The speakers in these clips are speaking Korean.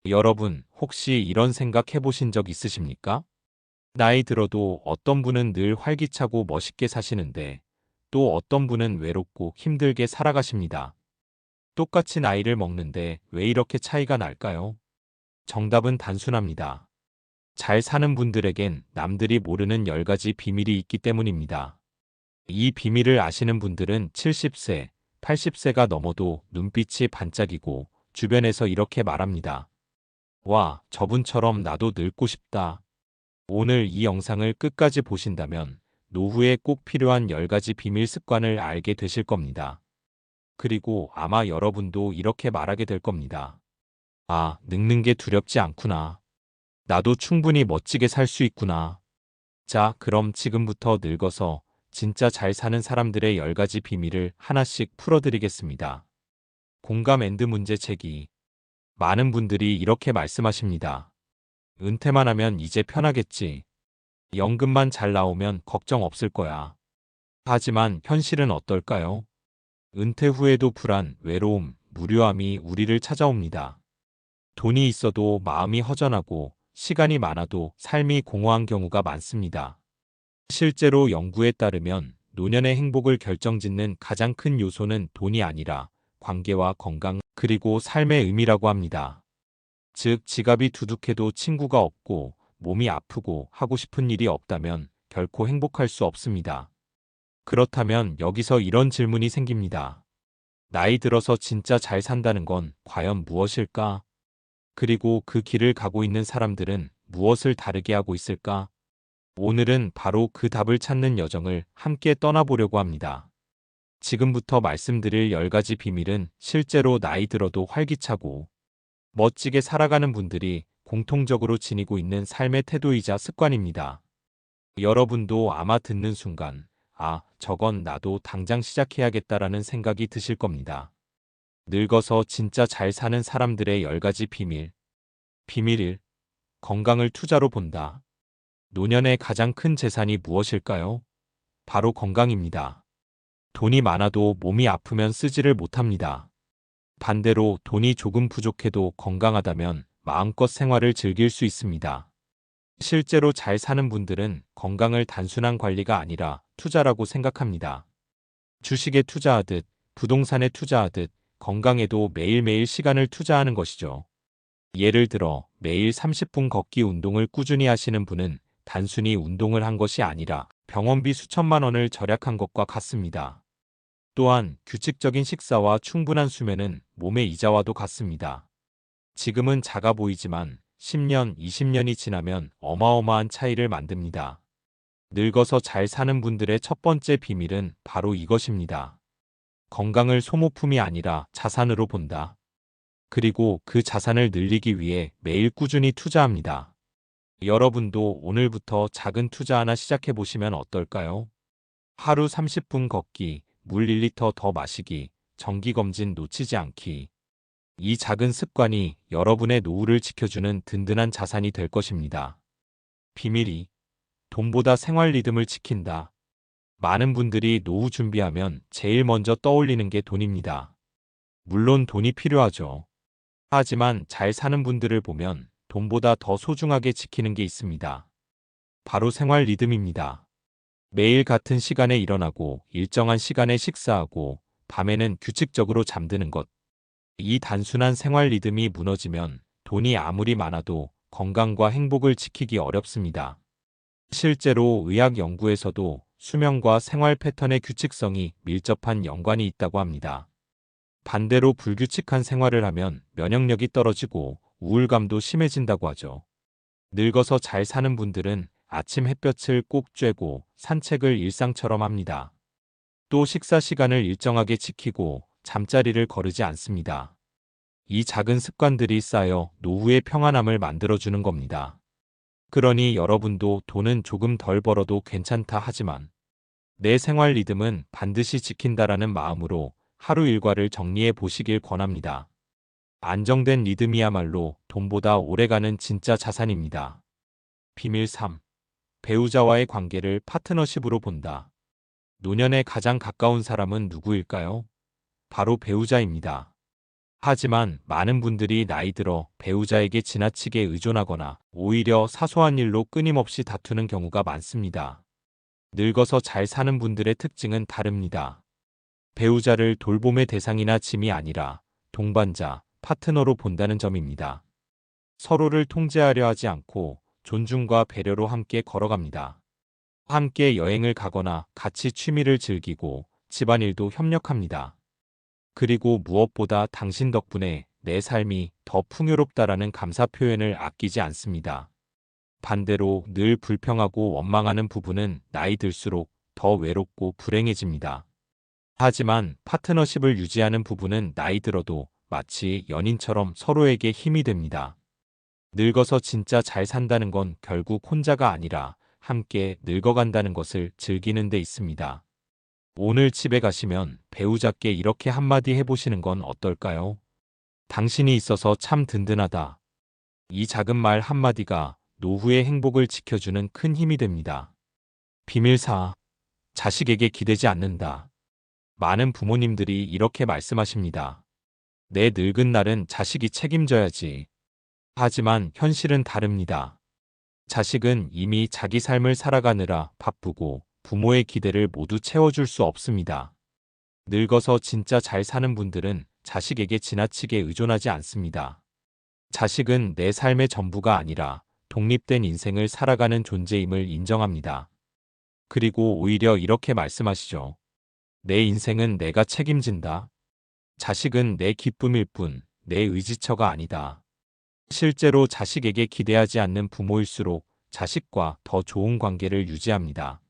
여러분, 혹시 이런 생각 해보신 적 있으십니까? 나이 들어도 어떤 분은 늘 활기차고 멋있게 사시는데 또 어떤 분은 외롭고 힘들게 살아가십니다. 똑같이 나이를 먹는데 왜 이렇게 차이가 날까요? 정답은 단순합니다. 잘 사는 분들에겐 남들이 모르는 10가지 비밀이 있기 때문입니다. 이 비밀을 아시는 분들은 70세, 80세가 넘어도 눈빛이 반짝이고 주변에서 이렇게 말합니다. 와, 저분처럼 나도 늙고 싶다. 오늘 이 영상을 끝까지 보신다면 노후에 꼭 필요한 10가지 비밀 습관을 알게 되실 겁니다. 그리고 아마 여러분도 이렇게 말하게 될 겁니다. 아, 늙는 게 두렵지 않구나. 나도 충분히 멋지게 살 수 있구나. 자, 그럼 지금부터 늙어서 진짜 잘 사는 사람들의 10가지 비밀을 하나씩 풀어드리겠습니다. 공감 앤드 문제제기. 많은 분들이 이렇게 말씀하십니다. 은퇴만 하면 이제 편하겠지. 연금만 잘 나오면 걱정 없을 거야. 하지만 현실은 어떨까요? 은퇴 후에도 불안, 외로움, 무료함이 우리를 찾아옵니다. 돈이 있어도 마음이 허전하고 시간이 많아도 삶이 공허한 경우가 많습니다. 실제로 연구에 따르면 노년의 행복을 결정짓는 가장 큰 요소는 돈이 아니라 관계와 건강, 그리고 삶의 의미라고 합니다. 즉, 지갑이 두둑해도 친구가 없고 몸이 아프고 하고 싶은 일이 없다면 결코 행복할 수 없습니다. 그렇다면 여기서 이런 질문이 생깁니다. 나이 들어서 진짜 잘 산다는 건 과연 무엇일까? 그리고 그 길을 가고 있는 사람들은 무엇을 다르게 하고 있을까? 오늘은 바로 그 답을 찾는 여정을 함께 떠나보려고 합니다. 지금부터 말씀드릴 10가지 비밀은 실제로 나이 들어도 활기차고 멋지게 살아가는 분들이 공통적으로 지니고 있는 삶의 태도이자 습관입니다. 여러분도 아마 듣는 순간, 아, 저건 나도 당장 시작해야겠다라는 생각이 드실 겁니다. 늙어서 진짜 잘 사는 사람들의 10가지 비밀. 비밀 1. 건강을 투자로 본다. 노년의 가장 큰 재산이 무엇일까요? 바로 건강입니다. 돈이 많아도 몸이 아프면 쓰지를 못합니다. 반대로 돈이 조금 부족해도 건강하다면 마음껏 생활을 즐길 수 있습니다. 실제로 잘 사는 분들은 건강을 단순한 관리가 아니라 투자라고 생각합니다. 주식에 투자하듯, 부동산에 투자하듯 건강에도 매일매일 시간을 투자하는 것이죠. 예를 들어 매일 30분 걷기 운동을 꾸준히 하시는 분은 단순히 운동을 한 것이 아니라 병원비 수천만 원을 절약한 것과 같습니다. 또한 규칙적인 식사와 충분한 수면은 몸의 이자와도 같습니다. 지금은 작아 보이지만 10년, 20년이 지나면 어마어마한 차이를 만듭니다. 늙어서 잘 사는 분들의 첫 번째 비밀은 바로 이것입니다. 건강을 소모품이 아니라 자산으로 본다. 그리고 그 자산을 늘리기 위해 매일 꾸준히 투자합니다. 여러분도 오늘부터 작은 투자 하나 시작해 보시면 어떨까요? 하루 30분 걷기, 물 1리터 더 마시기, 정기검진 놓치지 않기. 이 작은 습관이 여러분의 노후를 지켜주는 든든한 자산이 될 것입니다. 비밀이 돈보다 생활 리듬을 지킨다. 많은 분들이 노후 준비하면 제일 먼저 떠올리는 게 돈입니다. 물론 돈이 필요하죠. 하지만 잘 사는 분들을 보면 돈보다 더 소중하게 지키는 게 있습니다. 바로 생활 리듬입니다. 매일 같은 시간에 일어나고 일정한 시간에 식사하고 밤에는 규칙적으로 잠드는 것. 이 단순한 생활 리듬이 무너지면 돈이 아무리 많아도 건강과 행복을 지키기 어렵습니다. 실제로 의학 연구에서도 수면과 생활 패턴의 규칙성이 밀접한 연관이 있다고 합니다. 반대로 불규칙한 생활을 하면 면역력이 떨어지고 우울감도 심해진다고 하죠. 늙어서 잘 사는 분들은 아침 햇볕을 꼭 쬐고 산책을 일상처럼 합니다. 또 식사 시간을 일정하게 지키고 잠자리를 거르지 않습니다. 이 작은 습관들이 쌓여 노후의 평안함을 만들어주는 겁니다. 그러니 여러분도 돈은 조금 덜 벌어도 괜찮다 하지만 내 생활 리듬은 반드시 지킨다라는 마음으로 하루 일과를 정리해 보시길 권합니다. 안정된 리듬이야말로 돈보다 오래가는 진짜 자산입니다. 비밀 3. 배우자와의 관계를 파트너십으로 본다. 노년에 가장 가까운 사람은 누구일까요? 바로 배우자입니다. 하지만 많은 분들이 나이 들어 배우자에게 지나치게 의존하거나 오히려 사소한 일로 끊임없이 다투는 경우가 많습니다. 늙어서 잘 사는 분들의 특징은 다릅니다. 배우자를 돌봄의 대상이나 짐이 아니라 동반자, 파트너로 본다는 점입니다. 서로를 통제하려 하지 않고 존중과 배려로 함께 걸어갑니다. 함께 여행을 가거나 같이 취미를 즐기고 집안일도 협력합니다. 그리고 무엇보다 당신 덕분에 내 삶이 더 풍요롭다라는 감사 표현을 아끼지 않습니다. 반대로 늘 불평하고 원망하는 부부는 나이 들수록 더 외롭고 불행해집니다. 하지만 파트너십을 유지하는 부부는 나이 들어도 마치 연인처럼 서로에게 힘이 됩니다. 늙어서 진짜 잘 산다는 건 결국 혼자가 아니라 함께 늙어간다는 것을 즐기는 데 있습니다. 오늘 집에 가시면 배우자께 이렇게 한마디 해보시는 건 어떨까요? 당신이 있어서 참 든든하다. 이 작은 말 한마디가 노후의 행복을 지켜주는 큰 힘이 됩니다. 비밀4. 자식에게 기대지 않는다. 많은 부모님들이 이렇게 말씀하십니다. 내 늙은 날은 자식이 책임져야지. 하지만 현실은 다릅니다. 자식은 이미 자기 삶을 살아가느라 바쁘고 부모의 기대를 모두 채워줄 수 없습니다. 늙어서 진짜 잘 사는 분들은 자식에게 지나치게 의존하지 않습니다. 자식은 내 삶의 전부가 아니라 독립된 인생을 살아가는 존재임을 인정합니다. 그리고 오히려 이렇게 말씀하시죠. 내 인생은 내가 책임진다. 자식은 내 기쁨일 뿐, 내 의지처가 아니다. 실제로 자식에게 기대하지 않는 부모일수록 자식과 더 좋은 관계를 유지합니다.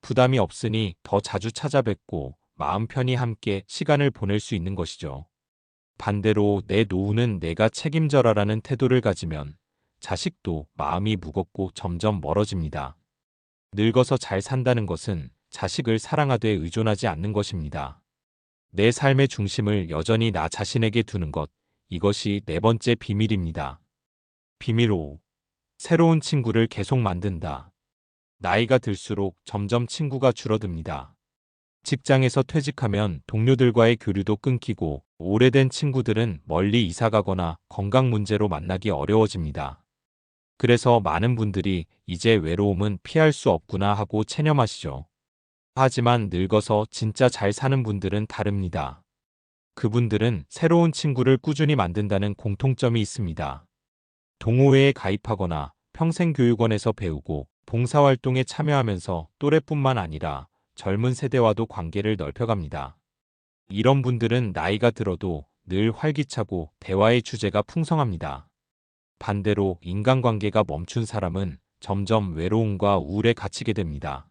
부담이 없으니 더 자주 찾아뵙고 마음 편히 함께 시간을 보낼 수 있는 것이죠. 반대로 내 노후는 내가 책임져라라는 태도를 가지면 자식도 마음이 무겁고 점점 멀어집니다. 늙어서 잘 산다는 것은 자식을 사랑하되 의존하지 않는 것입니다. 내 삶의 중심을 여전히 나 자신에게 두는 것, 이것이 네 번째 비밀입니다. 비밀 5. 새로운 친구를 계속 만든다. 나이가 들수록 점점 친구가 줄어듭니다. 직장에서 퇴직하면 동료들과의 교류도 끊기고 오래된 친구들은 멀리 이사가거나 건강 문제로 만나기 어려워집니다. 그래서 많은 분들이 이제 외로움은 피할 수 없구나 하고 체념하시죠. 하지만 늙어서 진짜 잘 사는 분들은 다릅니다. 그분들은 새로운 친구를 꾸준히 만든다는 공통점이 있습니다. 동호회에 가입하거나 평생교육원에서 배우고 봉사활동에 참여하면서 또래뿐만 아니라 젊은 세대와도 관계를 넓혀갑니다. 이런 분들은 나이가 들어도 늘 활기차고 대화의 주제가 풍성합니다. 반대로 인간관계가 멈춘 사람은 점점 외로움과 우울에 갇히게 됩니다.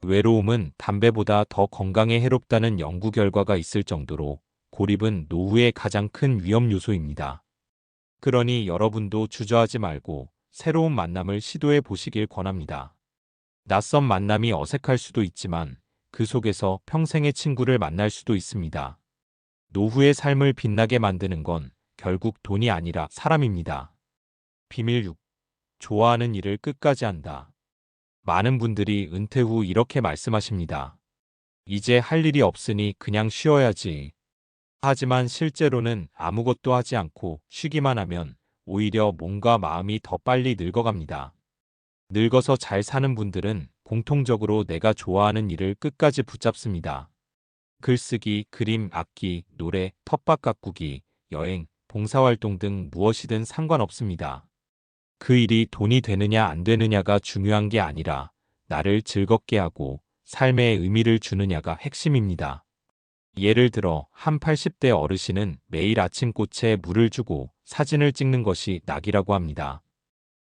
외로움은 담배보다 더 건강에 해롭다는 연구 결과가 있을 정도로 고립은 노후의 가장 큰 위험 요소입니다. 그러니 여러분도 주저하지 말고 새로운 만남을 시도해 보시길 권합니다. 낯선 만남이 어색할 수도 있지만 그 속에서 평생의 친구를 만날 수도 있습니다. 노후의 삶을 빛나게 만드는 건 결국 돈이 아니라 사람입니다. 비밀 6. 좋아하는 일을 끝까지 한다. 많은 분들이 은퇴 후 이렇게 말씀하십니다. 이제 할 일이 없으니 그냥 쉬어야지. 하지만 실제로는 아무것도 하지 않고 쉬기만 하면 오히려 몸과 마음이 더 빨리 늙어갑니다. 늙어서 잘 사는 분들은 공통적으로 내가 좋아하는 일을 끝까지 붙잡습니다. 글쓰기, 그림, 악기, 노래, 텃밭 가꾸기, 여행, 봉사활동 등 무엇이든 상관없습니다. 그 일이 돈이 되느냐 안 되느냐가 중요한 게 아니라 나를 즐겁게 하고 삶에 의미를 주느냐가 핵심입니다. 예를 들어 한 80대 어르신은 매일 아침 꽃에 물을 주고 사진을 찍는 것이 낙이라고 합니다.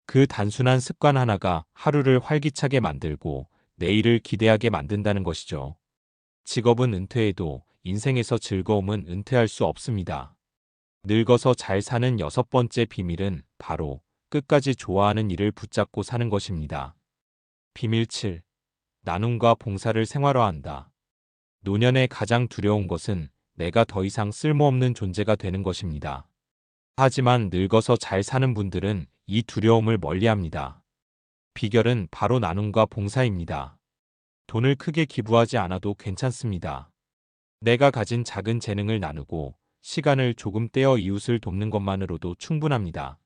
그 단순한 습관 하나가 하루를 활기차게 만들고 내일을 기대하게 만든다는 것이죠. 직업은 은퇴해도 인생에서 즐거움은 은퇴할 수 없습니다. 늙어서 잘 사는 여섯 번째 비밀은 바로 끝까지 좋아하는 일을 붙잡고 사는 것입니다. 비밀 7. 나눔과 봉사를 생활화한다. 노년에 가장 두려운 것은 내가 더 이상 쓸모없는 존재가 되는 것입니다. 하지만 늙어서 잘 사는 분들은 이 두려움을 멀리합니다. 비결은 바로 나눔과 봉사입니다. 돈을 크게 기부하지 않아도 괜찮습니다. 내가 가진 작은 재능을 나누고 시간을 조금 떼어 이웃을 돕는 것만으로도 충분합니다.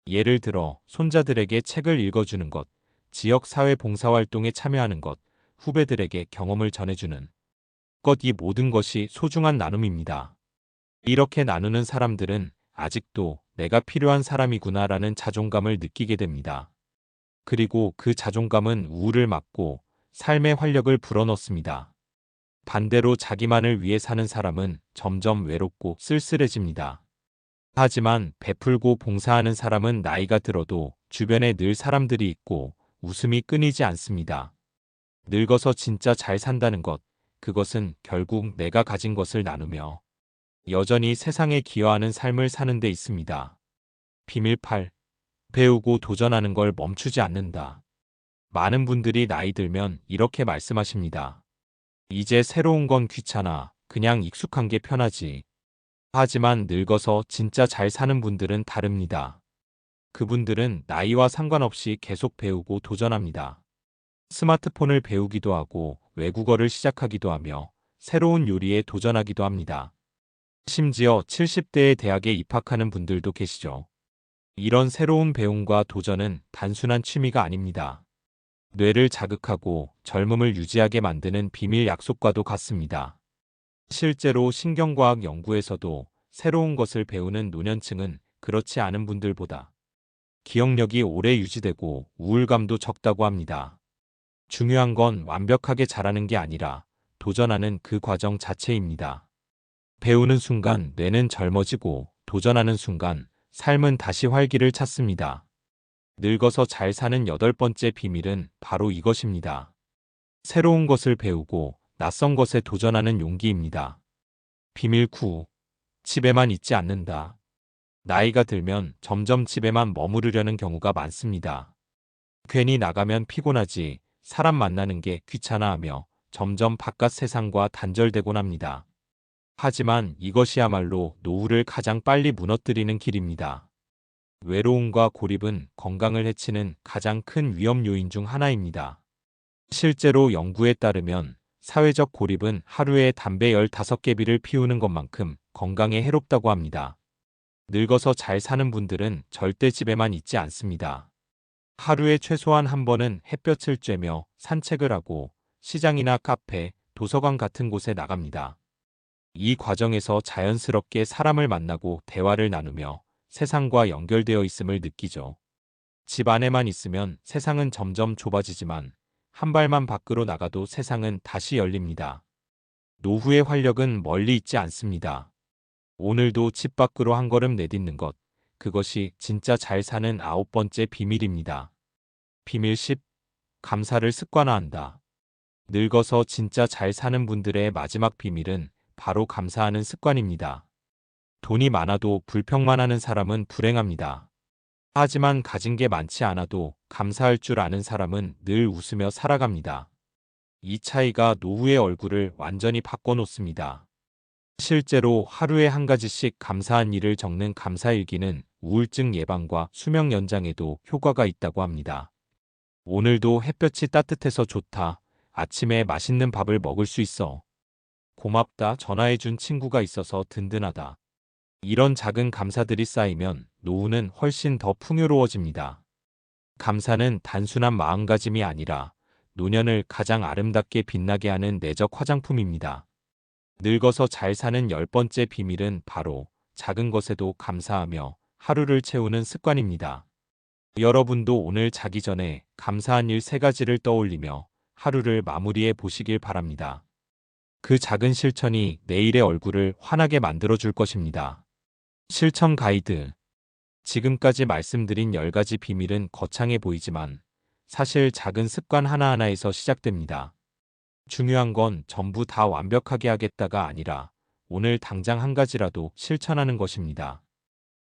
예를 들어 손자들에게 책을 읽어주는 것, 지역 사회 봉사활동에 참여하는 것, 후배들에게 경험을 전해주는 것, 이 모든 것이 소중한 나눔입니다. 이렇게 나누는 사람들은 아직도 내가 필요한 사람이구나라는 자존감을 느끼게 됩니다. 그리고 그 자존감은 우울을 막고 삶의 활력을 불어넣습니다. 반대로 자기만을 위해 사는 사람은 점점 외롭고 쓸쓸해집니다. 하지만 베풀고 봉사하는 사람은 나이가 들어도 주변에 늘 사람들이 있고 웃음이 끊이지 않습니다. 늙어서 진짜 잘 산다는 것, 그것은 결국 내가 가진 것을 나누며 여전히 세상에 기여하는 삶을 사는 데 있습니다. 비밀 8. 배우고 도전하는 걸 멈추지 않는다. 많은 분들이 나이 들면 이렇게 말씀하십니다. 이제 새로운 건 귀찮아. 그냥 익숙한 게 편하지. 하지만 늙어서 진짜 잘 사는 분들은 다릅니다. 그분들은 나이와 상관없이 계속 배우고 도전합니다. 스마트폰을 배우기도 하고 외국어를 시작하기도 하며 새로운 요리에 도전하기도 합니다. 심지어 70대의 대학에 입학하는 분들도 계시죠. 이런 새로운 배움과 도전은 단순한 취미가 아닙니다. 뇌를 자극하고 젊음을 유지하게 만드는 비밀 약속과도 같습니다. 실제로 신경과학 연구에서도 새로운 것을 배우는 노년층은 그렇지 않은 분들보다 기억력이 오래 유지되고 우울감도 적다고 합니다. 중요한 건 완벽하게 잘하는 게 아니라 도전하는 그 과정 자체입니다. 배우는 순간 뇌는 젊어지고 도전하는 순간 삶은 다시 활기를 찾습니다. 늙어서 잘 사는 8번째 비밀은 바로 이것입니다. 새로운 것을 배우고 낯선 것에 도전하는 용기입니다. 비밀 9. 집에만 있지 않는다. 나이가 들면 점점 집에만 머무르려는 경우가 많습니다. 괜히 나가면 피곤하지, 사람 만나는 게 귀찮아하며 점점 바깥 세상과 단절되곤 합니다. 하지만 이것이야말로 노후를 가장 빨리 무너뜨리는 길입니다. 외로움과 고립은 건강을 해치는 가장 큰 위험 요인 중 하나입니다. 실제로 연구에 따르면 사회적 고립은 하루에 담배 15개비를 피우는 것만큼 건강에 해롭다고 합니다. 늙어서 잘 사는 분들은 절대 집에만 있지 않습니다. 하루에 최소한 한 번은 햇볕을 쬐며 산책을 하고 시장이나 카페, 도서관 같은 곳에 나갑니다. 이 과정에서 자연스럽게 사람을 만나고 대화를 나누며 세상과 연결되어 있음을 느끼죠. 집 안에만 있으면 세상은 점점 좁아지지만 한 발만 밖으로 나가도 세상은 다시 열립니다. 노후의 활력은 멀리 있지 않습니다. 오늘도 집 밖으로 한 걸음 내딛는 것, 그것이 진짜 잘 사는 9번째 비밀입니다. 비밀 10. 감사를 습관화한다. 늙어서 진짜 잘 사는 분들의 마지막 비밀은 바로 감사하는 습관입니다. 돈이 많아도 불평만 하는 사람은 불행합니다. 하지만 가진 게 많지 않아도 감사할 줄 아는 사람은 늘 웃으며 살아갑니다. 이 차이가 노후의 얼굴을 완전히 바꿔놓습니다. 실제로 하루에 한 가지씩 감사한 일을 적는 감사일기는 우울증 예방과 수명 연장에도 효과가 있다고 합니다. 오늘도 햇볕이 따뜻해서 좋다. 아침에 맛있는 밥을 먹을 수 있어. 고맙다. 전화해준 친구가 있어서 든든하다. 이런 작은 감사들이 쌓이면 노후는 훨씬 더 풍요로워집니다. 감사는 단순한 마음가짐이 아니라 노년을 가장 아름답게 빛나게 하는 내적 화장품입니다. 늙어서 잘 사는 10번째 비밀은 바로 작은 것에도 감사하며 하루를 채우는 습관입니다. 여러분도 오늘 자기 전에 감사한 일 3가지를 떠올리며 하루를 마무리해 보시길 바랍니다. 그 작은 실천이 내일의 얼굴을 환하게 만들어줄 것입니다. 실천 가이드. 지금까지 말씀드린 10가지 비밀은 거창해 보이지만 사실 작은 습관 하나하나에서 시작됩니다. 중요한 건 전부 다 완벽하게 하겠다가 아니라 오늘 당장 한 가지라도 실천하는 것입니다.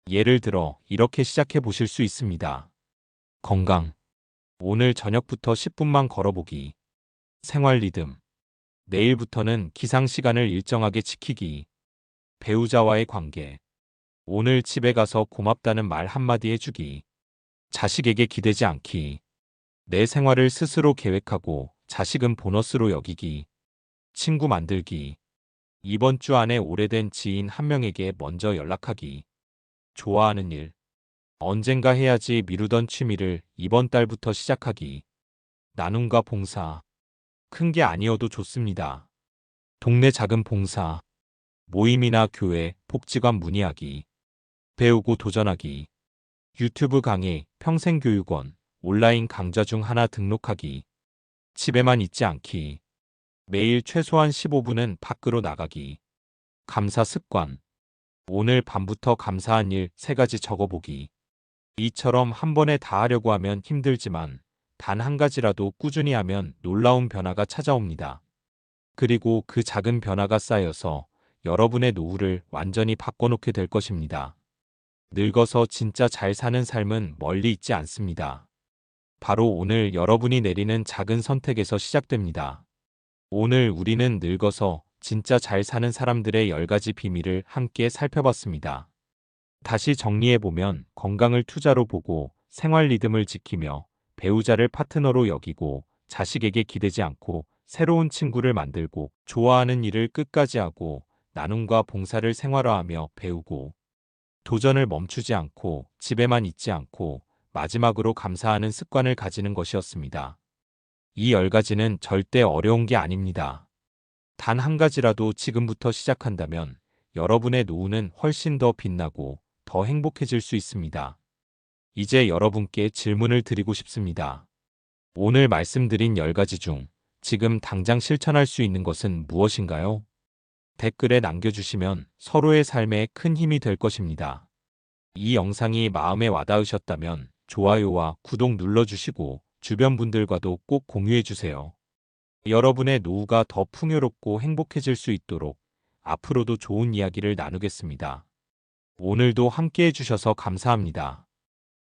예를 들어 이렇게 시작해 보실 수 있습니다. 건강. 오늘 저녁부터 10분만 걸어보기. 생활 리듬. 내일부터는 기상 시간을 일정하게 지키기. 배우자와의 관계. 오늘 집에 가서 고맙다는 말 한마디 해주기. 자식에게 기대지 않기. 내 생활을 스스로 계획하고 자식은 보너스로 여기기. 친구 만들기. 이번 주 안에 오래된 지인 한 명에게 먼저 연락하기. 좋아하는 일. 언젠가 해야지 미루던 취미를 이번 달부터 시작하기. 나눔과 봉사. 큰 게 아니어도 좋습니다. 동네 작은 봉사. 모임이나 교회, 복지관 문의하기. 배우고 도전하기. 유튜브 강의, 평생교육원, 온라인 강좌 중 하나 등록하기. 집에만 있지 않기. 매일 최소한 15분은 밖으로 나가기. 감사 습관. 오늘 밤부터 감사한 일 3가지 적어보기. 이처럼 한 번에 다 하려고 하면 힘들지만 단 한 가지라도 꾸준히 하면 놀라운 변화가 찾아옵니다. 그리고 그 작은 변화가 쌓여서 여러분의 노후를 완전히 바꿔놓게 될 것입니다. 늙어서 진짜 잘 사는 삶은 멀리 있지 않습니다. 바로 오늘 여러분이 내리는 작은 선택에서 시작됩니다. 오늘 우리는 늙어서 진짜 잘 사는 사람들의 10가지 비밀을 함께 살펴봤습니다. 다시 정리해보면 건강을 투자로 보고 생활 리듬을 지키며 배우자를 파트너로 여기고 자식에게 기대지 않고 새로운 친구를 만들고 좋아하는 일을 끝까지 하고 나눔과 봉사를 생활화하며 배우고 도전을 멈추지 않고 집에만 있지 않고 마지막으로 감사하는 습관을 가지는 것이었습니다. 이 10가지는 절대 어려운 게 아닙니다. 단 한 가지라도 지금부터 시작한다면 여러분의 노후는 훨씬 더 빛나고 더 행복해질 수 있습니다. 이제 여러분께 질문을 드리고 싶습니다. 오늘 말씀드린 10가지 중 지금 당장 실천할 수 있는 것은 무엇인가요? 댓글에 남겨주시면 서로의 삶에 큰 힘이 될 것입니다. 이 영상이 마음에 와닿으셨다면 좋아요와 구독 눌러주시고 주변 분들과도 꼭 공유해주세요. 여러분의 노후가 더 풍요롭고 행복해질 수 있도록 앞으로도 좋은 이야기를 나누겠습니다. 오늘도 함께 해주셔서 감사합니다.